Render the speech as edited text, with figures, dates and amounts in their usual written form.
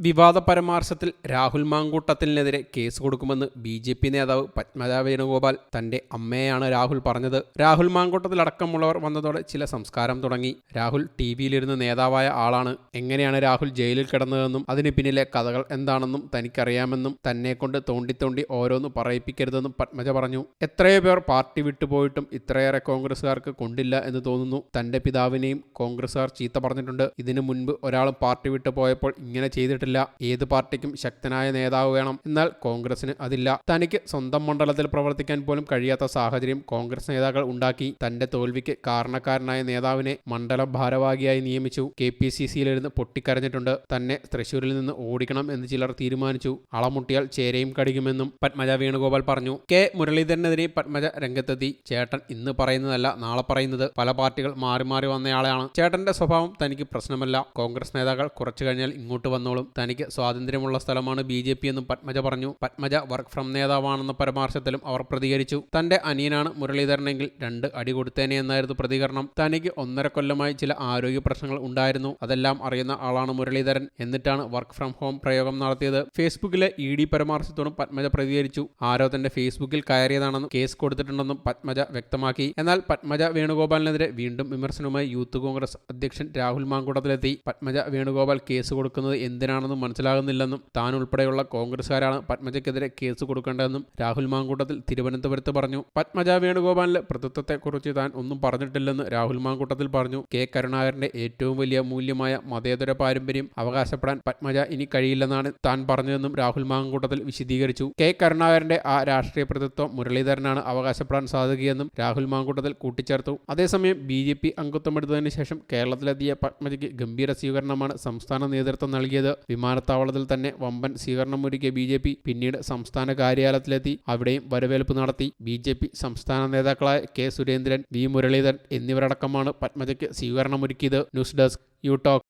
വിവാദ പരാമർശത്തിൽ രാഹുൽ മാങ്കൂട്ടത്തിനെതിരെ കേസ് കൊടുക്കുമെന്ന് ബി.ജെ.പി. നേതാവ് പത്മജ വേണുഗോപാൽ. തന്റെ അമ്മയെയാണ് രാഹുൽ പറഞ്ഞത്. രാഹുൽ മാങ്കൂട്ടത്തിലടക്കമുള്ളവർ വന്നതോടെ ചില സംസ്കാരം തുടങ്ങി. രാഹുൽ ടിവിയിലിരുന്ന് നേതാവായ ആളാണ്. എങ്ങനെയാണ് രാഹുൽ ജയിലിൽ കിടന്നതെന്നും അതിന് പിന്നിലെ കഥകൾ എന്താണെന്നും തനിക്കറിയാമെന്നും തന്നെക്കൊണ്ട് തോണ്ടി ഓരോന്ന് പറയിപ്പിക്കരുതെന്നും പത്മജ പറഞ്ഞു. എത്രയോ പേർ പാർട്ടി വിട്ടുപോയിട്ടും ഇത്രയേറെ കോൺഗ്രസുകാർക്ക് കൊണ്ടില്ല എന്ന് തോന്നുന്നു. തന്റെ പിതാവിനെയും കോൺഗ്രസുകാർ ചീത്ത പറഞ്ഞിട്ടുണ്ട്. ഇതിനു മുൻപ് ഒരാളും പാർട്ടി വിട്ടു പോയപ്പോൾ ഇങ്ങനെ ചെയ്തിട്ടില്ല. ഏത് പാർട്ടിക്കും ശക്തനായ നേതാവ് വേണം, എന്നാൽ കോൺഗ്രസിന് അതില്ല. തനിക്ക് സ്വന്തം മണ്ഡലത്തിൽ പ്രവർത്തിക്കാൻ പോലും കഴിയാത്ത സാഹചര്യം കോൺഗ്രസ് നേതാക്കൾ ഉണ്ടാക്കി. തന്റെ തോൽവിക്ക് കാരണക്കാരനായ നേതാവിനെ മണ്ഡലം ഭാരവാഹിയായി നിയമിച്ചു. KPCCയിലിരുന്ന് പൊട്ടിക്കരഞ്ഞിട്ടുണ്ട്. തന്നെ തൃശ്ശൂരിൽ നിന്ന് ഓടിക്കണം എന്ന് ചിലർ തീരുമാനിച്ചു. അളമുട്ടിയാൽ ചേരയും കടിക്കുമെന്നും പത്മജ വേണുഗോപാൽ പറഞ്ഞു. കെ മുരളീധരനെതിരെ പത്മജ രംഗത്തെത്തി. ചേട്ടൻ ഇന്ന് പറയുന്നതല്ല നാളെ പറയുന്നത്. പല പാർട്ടികൾ മാറി മാറി വന്നയാളാണ്. ചേട്ടന്റെ സ്വഭാവം തനിക്ക് പ്രശ്നമല്ല. കോൺഗ്രസ് നേതാക്കൾ കുറച്ചു കഴിഞ്ഞാൽ ഇങ്ങോട്ട് വന്നോളും. തനിക്ക് സ്വാതന്ത്ര്യമുള്ള സ്ഥലമാണ് BJP എന്നും പത്മജ പറഞ്ഞു. പത്മജ വർക്ക് ഫ്രം നേതാവാണെന്ന പരാമർശത്തിലും അവർ പ്രതികരിച്ചു. തന്റെ അനിയനാണ് മുരളീധരനെങ്കിൽ 2 അടി കൊടുത്തേനെ എന്നായിരുന്നു പ്രതികരണം. തനിക്ക് 1.5 കൊല്ലമായി ചില ആരോഗ്യ പ്രശ്നങ്ങൾ ഉണ്ടായിരുന്നു. അതെല്ലാം അറിയുന്ന ആളാണ് മുരളീധരൻ. എന്നിട്ടാണ് വർക്ക് ഫ്രം ഹോം പ്രയോഗം നടത്തിയത്. ഫേസ്ബുക്കിലെ ED പരാമർശത്തോടും പത്മജ പ്രതികരിച്ചു. ആരോ തന്റെ ഫേസ്ബുക്കിൽ കയറിയതാണെന്നും കേസ് കൊടുത്തിട്ടുണ്ടെന്നും പത്മജ വ്യക്തമാക്കി. എന്നാൽ പത്മജ വേണുഗോപാലിനെതിരെ വീണ്ടും വിമർശനവുമായി യൂത്ത് കോൺഗ്രസ് അധ്യക്ഷൻ രാഹുൽ മാങ്കൂട്ടത്തിലെത്തി. പത്മജ വേണുഗോപാൽ കേസ് കൊടുക്കുന്നത് എന്തിനാണെന്നും മനസ്സിലാകുന്നില്ലെന്നും താൻ ഉൾപ്പെടെയുള്ള കോൺഗ്രസുകാരാണ് പത്മജയ്ക്കെതിരെ കേസ് കൊടുക്കേണ്ടതെന്നും രാഹുൽ മാങ്കൂട്ടത്തിൽ തിരുവനന്തപുരത്ത് പറഞ്ഞു. പത്മജ വേണുഗോപാലിന്റെ പ്രതിത്വത്തെക്കുറിച്ച് താൻ ഒന്നും പറഞ്ഞിട്ടില്ലെന്ന് രാഹുൽ മാങ്കൂട്ടത്തിൽ പറഞ്ഞു. കെ കരുണാകരന്റെ ഏറ്റവും വലിയ മൂല്യമായ മതേതര പാരമ്പര്യം അവകാശപ്പെടാൻ പത്മജ ഇനി കഴിയില്ലെന്നാണ് താൻ പറഞ്ഞതെന്നും രാഹുൽ മാങ്കൂട്ടത്തിൽ വിശദീകരിച്ചു. കെ കരുണാകരന്റെ ആ രാഷ്ട്രീയ പ്രതിത്വം മുരളീധരനാണ് അവകാശപ്പെടാൻ സാധിക്കുകയെന്നും രാഹുൽ മാങ്കൂട്ടത്തിൽ കൂട്ടിച്ചേർത്തു. അതേസമയം BJP അംഗത്വമെടുത്തതിന് ശേഷം കേരളത്തിലെത്തിയ പത്മജയ്ക്ക് ഗംഭീര സ്വീകരണമാണ് സംസ്ഥാന നേതൃത്വം നൽകിയത്. വിമാനത്താവളത്തിൽ തന്നെ വമ്പൻ സ്വീകരണമൊരുക്കിയ BJP പിന്നീട് സംസ്ഥാന കാര്യാലയത്തിലെത്തി. അവിടെയും വരവേൽപ്പ് നടത്തി. BJP സംസ്ഥാന നേതാക്കളായ കെ സുരേന്ദ്രൻ, V മുരളീധരൻ എന്നിവരടക്കമാണ് പത്മജയ്ക്ക് സ്വീകരണമൊരുക്കിയത്. News desk you talk.